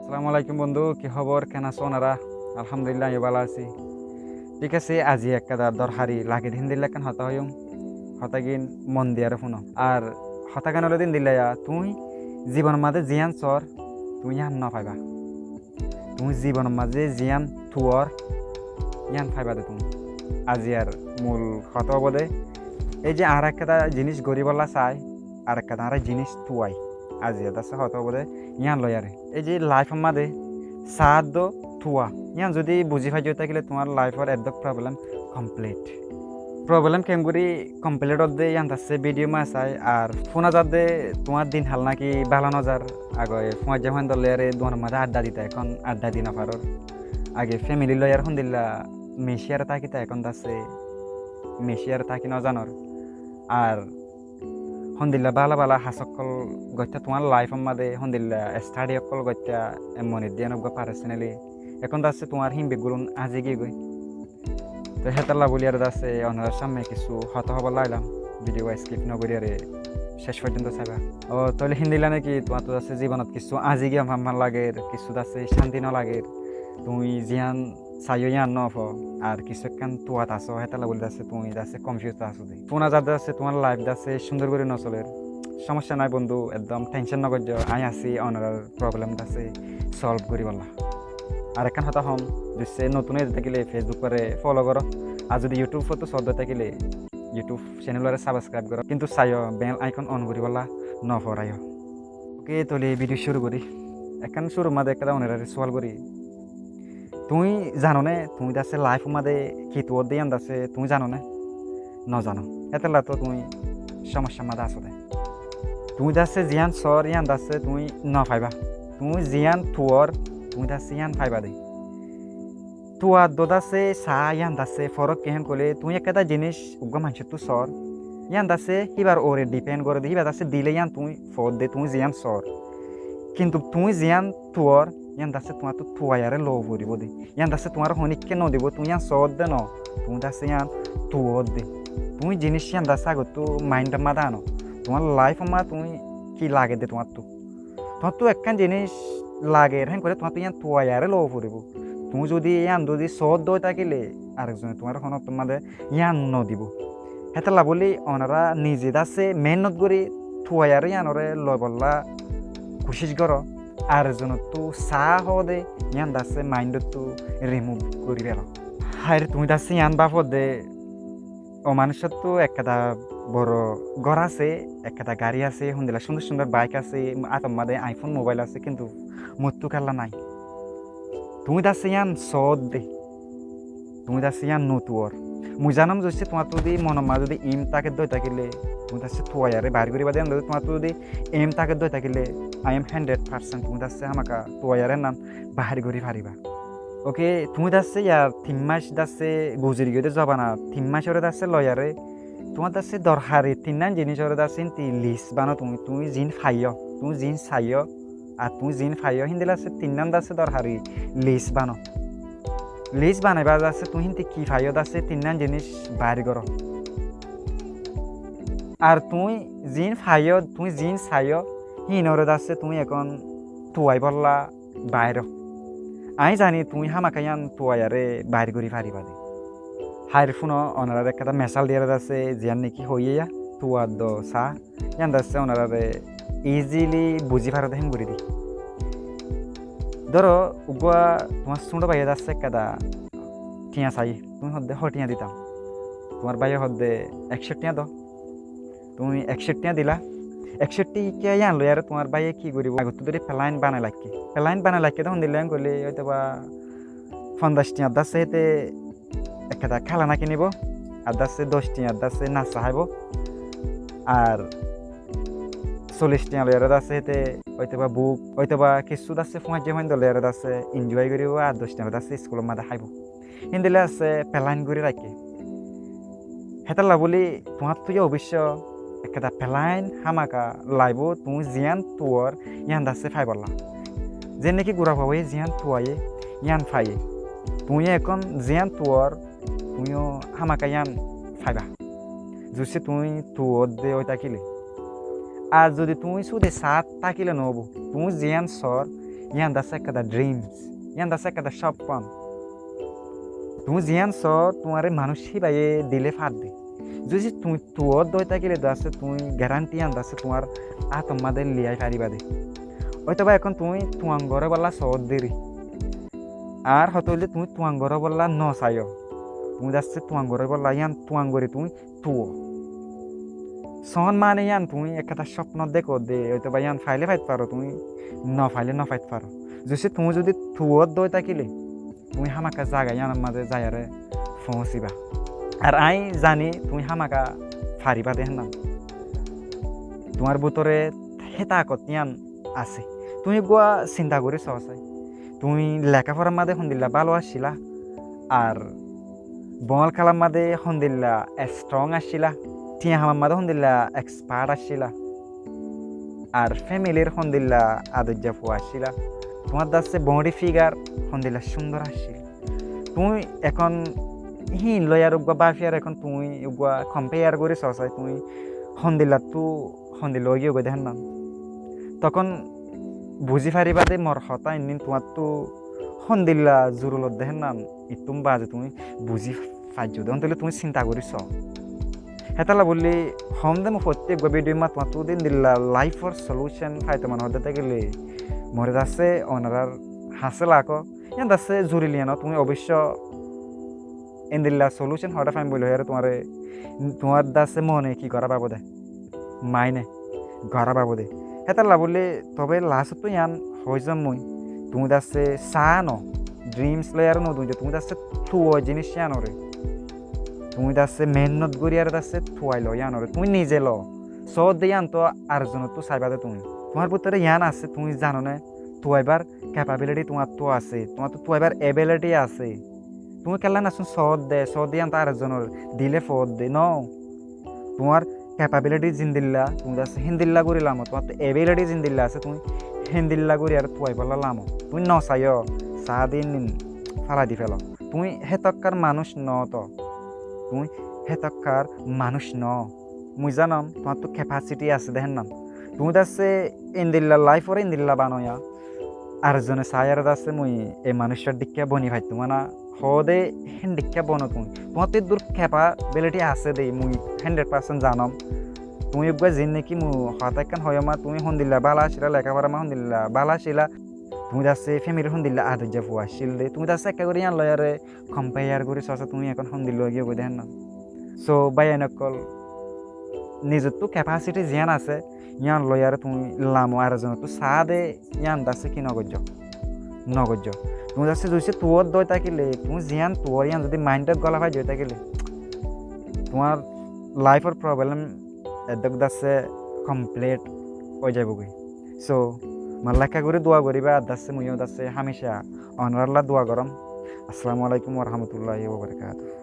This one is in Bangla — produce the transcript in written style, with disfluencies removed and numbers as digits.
আসসালামু আলাইকুম বন্ধু, কি খবর? কেন আছো ওনারা? আলহামদুলিল্লাহ আমি ভালো আছি। ঠিক আছে, আজি একটা দরকারি লাগে দিন দিলে কেন হতা হইম হতা গিন মন দিয়ার শুনো আর হতা কেন দিন দিলে তুই জীবনের মাঝে জিয়ান চর তুই ইয়ান ন পাইবা। তুমি জীবনের মাঝে জিয়ান থুয়র ইয়ান পাইবা দে তুমি। আজি আর মূল হতা হব দে এই যে আর একটা জিনিস গরিবল্লা চাই আর একটা আর জিনিস তুয়াই আজি আছে হতা হব দে ইয়ান লয় আরে এই যে লাইফের মাঝে সাদ থুয়া ইয়ান যদি বুঝি পাই থাকিলে তোমার লাইফের একদম প্রবলেম কমপ্লিট প্রবলেম কেমগুড়ি কমপ্লিট দে ইয়ান আছে ভিডিও মা চাই আর ফোনা যার দে তোমার দিন হাল নাকি ভালো নজার আগে ফোঁয়া যখন দলে আরে তোমার মাঝে আড্ডা দিতা এখন আড্ডা দি নাপারর আগে ফ্যামিলি লয়ার হন দিল্লা মেশিয়ার থাকিতা এখন আছে মেশিয়ার থাকি নজানর আর হন্দিল্লা বালা বালা হাসকল গত্যা তোমার লাইফের মাঝে হন্দিল্লা স্টাডি অকল গত্যা এমনি দিয়ে নব পার্সোনালি এখন আছে তোমার হিমবেগুলো আজি গিয়ে গই তো হেতাল্লা বলি আর আছে অনার সামনে কিছু হত হবার লাইলাম ভিডিও স্কিপ নকরি আরে শেষ পর্যন্ত চাইবা। ও তাহলে হিন্দিলা নাকি তোমার তো আছে জীবনত কিছু আজি গিয়ে আমার লাগে কিছু আছে শান্তি ন লাগে তুমি জিয়ান চাইও ইয়ান নফ আর কিছু একখান তোয়াত আছো হেতালা বলি আছে তুমি আছে কনফিউজ আছো দে ফোনা যাতে আছে তোমার লাইফ আছে সুন্দর করে নচলের সমস্যা নাই বন্ধু একদম টেনশন নকর্য আই আছি অনার প্রবলেম আছে সলভ করি বললা। আর একখান কথা হম যে নতুন থাকিলে ফেসবুক করে ফলো করো আর যদি ইউটিউব তো সদ্য থাকিলে ইউটিউব চ্যানেলরে সাবস্ক্রাইব করো কিন্তু চাইও বেল আইকন অন করি বললা নফরাইও। ওকে তাহলে ভিডিও শুরু করি একখান শুরুর মাঝে একটা অনেক সোয়াল করি তুমি জানো নে তুমি আছে লাইফ মাঝে কি তোর দিয়ে আছে তুমি জানো না ন জানো এতলা তো তুমি সমস্যার মাঝে আসো দে তুমি আছে জিয়ান সর ইয়ান আছে তুমি ন পাইবা তুমি জিয়ান থুয়র তুমি আছে ইয়ান পাইবা দে তোয়ার দোদ আছে চা ইয়ান আছে ফরক কেহেন কলে তুমি একটা জিনিস উগ্র মানুষ তো সর ইয়ান আছে হিবার ওরে ডিপেন্ড করে দে হিবার আছে দিলে ইয়ান তুমি ফর দে তুমি জিয়ান সর কিন্তু তুমি জিয়ান থুয়র ইয়ান আছে তোমার তো থুয়ারে লো করিব দে ইয়ান আছে তোমার হনিককে ন দিব তুমি ইয়ান সর দে ন তুমি আছে ইয়ান থুয়র দে তুমি জিনিস ইয়ান আছে আগত তো মাইন্ডের মাথা আনো তোমার লাইফ মা তুমি কি লাগে দে তোমার তো একখান জিনিস লাগে হ্যাঁ করে তোমার তো ইয়ান থুয়ারে লো করিব তুমি যদি ইয়ান যদি সদ দই থাকিলে আরেকজনে তোমার হনক তোমাদের ইয়ান ন দিব হেতলা বলি ওনারা নিজে আছে মেহনত করি থুয়ারে ইয়ানরে লয় বললা কোশিশ করো আর জন তো চাহ দে ইয়ান দাসে মাইন্ড তো রিমুভ করি পেল আর তুমি দাসে ইয়ান বাপদ দে ও মানুষের তো একটা বড় ঘর আছে একটা গাড়ি আছে শুনদিলা সুন্দর সুন্দর বাইক আছে আতম মাদে আইফোন মোবাইল আছে কিন্তু মৃত্যু খেলা নাই তুমি দাসে ইয়ান সদ দে তুমি দাসে ইয়ান নতুয়ার মুই জানাম যে তোমার যদি মনের মা যদি ইম তাকে দই থাকিলে তুমি দাসে থুয়ারে বাইর করিবা দেন তোমার যদি এম তাকে দই থাকিলে আই এম 100% তুমি দাসে আমাকে থুয়ারে নাম বাহির করি পারিবা। ওকে তুমি দাসে ইয়ার 3 মাস দাসে গুজরি গিয়ে যাবা না 3 মাস ওরে দাসে লয়ারে তোমার দাসে দরকারি 3 জিনিস ওরে দাসে লিস্ট বানো তুমি জিন ফাইও তুমি জিন চাইও আর তুমি জিন ফাইও হিন্দিলা আছে 3 দাসে দরকারি লিস্ট বানো লিস্ট বানাইবা আছে তুমি হিন্দি কি ফাইও দাসে 3 জিনিস বাইর করো আর তুমি জিন ফাইও তুমি জিন চাইও হিনরে দাসে তুমি এখন তুয়াই বললা বাইর আই জানি তুমি হামাকাইয়ান তুয়ারে বাইর করি পারিবা দে হাইর ফোনো ওনারা একটা মেসাল দিয়ে আছে জিয়ান নাকি হইয়া তুয়ার দ চা ইয়ান দাসে ওনারা ইজিলি বুঝি পারো হেন করে দি ধরো উগুয়া তোমার সুন্দর বাইয়া যাচ্ছে একটা টিয়া চাই তুমি হদ্দে টিয়া দিতাম তোমার বাইয়া হদ্দে 100 টিয়া দাও তুমি 100 টিয়া দিলা 100 কে আনলো আর তোমার বাইয়ে কি করিব আগত ধরে প্লাইন বানাই লাগকে তখন দিলে করলে হয়তো বা 50 টিয়া দাসে এতে একটা খেলানা কিনিব আর দাসে 10 টিয়া দাসে নাচা হাইব আর 40 টিয়া লয়ার আছে এতে হয়তো বা বুক হয়তো বা কিছু আছে ফোঁয়া যেমন লয়ার আছে এনজয় করিব আর 10 টিয়া আছে স্কুলের মাঝে খাইব হিন্দিলে আছে প্লাইন করে রাখে হেতাল্লা বলি তোমার তুই অবশ্য একটা প্লাইন হামাকা লাইব তুমি জিয়ান তোর ইয়ান দাসে ফাইবলা যে নাকি গুড়া পাবো জিয়ান তুয়ায়ে ইয়ান ফাইয়ে তুমি এখন জিয়ান তোর তুমিও হামাকা ইয়ান ফাইবা যদি তুমি তোর দে ওই থাকিলে আর যদি তুমি শুধু সাত থাকিলে নহব তুমি জিয়ান সর ইয়ান দাসে একটা ড্রিমস ইয়ান দাসে একটা স্বপ্ন তুমি জিয়ান স তোমারে মানুষ হিবাইয়ে দিলে ফার দে যদি তুমি তোর দই থাকিলে দাসে তুমি গ্যারান্টি আন দাসে তোমার আত্মাদে লিয়াই পারিবা দে হয়তো বা এখন তুমি তুয়াঙ্গরে বললা সদ দেরি আর হয়তো হইলে তুমি তুয়াঙ্গরে বললা ন চাইও তুমি যাচ্ছে তুয়াঙ্গরে বললা ইয়ান তুয়াঙ্গরে তুমি তুও সন মানে ইয়ান তুমি একটা স্বপ্ন দেখো দে হয়তো বা ইয়ান ফাইলে ফাইতে পারো তুমি ন ফাইলে ন ফাইতে পারো তুমি যদি তুয়র দই থাকিলে তুমি হামাকা জায়গা ইয়ানোর মাঝে যায়ারে পৌঁছিবা আর আই জানি তুমি হামাকা ফারিবা দেখ না তোমার ভিতরে হেতা কতিয়ান আছে তুমি গোয়া চিন্তা করে সহসাই তুমি লেখাপড়ার মাঝে সন্দিল্লা ভালো আসছিলা আর বল খেলার মাঝে সন্দিল্লা স্ট্রং আসছিলা টিয়া হামার মাঝে সন্দিল্লা এক্সপার্ট আসছিলা আর ফ্যামিলির সন্দিল্লা আদর্য ফুয়া আসছিলা তোমার দাসে বডি ফিগার সন্দিল্লা সুন্দর আসছিল তুমি এখন হিন লয়ার উগা বাফিয়ার এখন তুমি উগা কম্পেয়ার করে সহসাই তুমি সন্দিল্লা তো সন্দিল্লা গিয়ে গৈ দেখেন না তখন বুঝি ফারিবা দে মর হতা ইনিন তোমার তো সন্দিল্লা জোরলত দেখেন না ইতুম বাজে তুমি বুঝি ফাইজ দেখুন তাহলে তুমি চিন্তা করিস হেতালা বললি হম দে প্রত্যেক ভিডিও মা তোমার তো দিন দিল্লা লাইফর সলিউশন ফাইতে মানে হতে গেলে মরে যাচ্ছে ওনারার হাসে লাখো ইয়ান যাচ্ছে জুড়ি লিয়ানো তুমি অবশ্য এন্দিল্লা সলিউশন হওয়াটা ফাইন বলি আর তোমার দাসে মনে কি করা পাবো দে মাইনে গড়া পাবো দে হেতালা বললে তবে লাস্ট তো ইয়ান হয়ে যাম মই তুমি দাসে চা ন ড্রিমস লয়ার ন তুমি দাসে থুয় জিনিস ইয়ানরে তুমি দাসে মেহনত করি আর দাসে থুয়াই লো ইয়ানরে তুমি নিজে লো সব দিয়ে ইয়ান তো আরজন তো চাইবা দে তুমি তোমার ভিতরে ইয়ান আছে তুমি জানো না থুয়াইবার ক্যাপাবিলিটি তোমার তো আছে তোমার তো থুয়াইবার এবিলিটি আছে তুমি কেলা না সদ দে ইয়ান তো আরজনের দিলে ফদ দে ন তোমার ক্যাপাবিলিটি জিন্দিল্লা তুমি দাসে হিন্দিল্লা করি লামো তোমার তো এবিলিটি জিন্দিল্লা আছে তুমি হিন্দিল্লা করি আর থুয়াই পারলা লামো তুমি ন চাইও চা দিন ফালা দি ফেলো তুমি হেতক্কার মানুষ ন তো তুমি হেতক্কার মানুষ ন মুই জানাম তোমার তো ক্যাপাসিটি আছে দেখেন না তুমি দাসে ইন্দিল্লা লাইফরে ইন্দিল্লা বানয়া আরজনে চায়ার দাসে মুই এই মানুষের দিকে বনি ভাই তোমার না হদে হেন দিকে বনো তুমি তোমার তো দূর ক্যাপাবিলিটি আছে দেই মুই 100% জানাম তুমি একবার জিন নাকি মু হতাকান হয় মা তুমি সন্দিল্লা বালা আসিলা লেখাপড়া মা সন্দিল্লা বালা আসিলা তুমি দাসে ফ্যামিলির সন্দিল্লা আদর্য ফুয়া আসছিল দে তুমি দাসে একা করে ইয়ান লয়ারে কম্পেয়ার করে সসা তুমি এখন সন্দিল্লা গিয়ে গৈ দেখেন না সো বাই এনেকল নিজের তো ক্যাপাসিটি জিয়ান আছে ইয়ান লয়ারে তুমি লামো আরজন তো চা দে ইয়ান দাসে কি নগর্য তুমি দাসে যদি তোর দই থাকিলে তুমি জিয়ান তোর ইয়ান যদি মাইন্ডত গলা ভাই দই থাকিলে তোমার লাইফর প্রবলেম এদক দাসে কমপ্লিট হয়ে যাবগৈ সো মাল্লাকা করে দোয়া করিবা দাসে মুইও দাসে হামেশা অনরাল্লাহ দোয়া করম আসসালামু আলাইকুম ওয়া রাহমাতুল্লাহি ওয়া বারাকাতুহু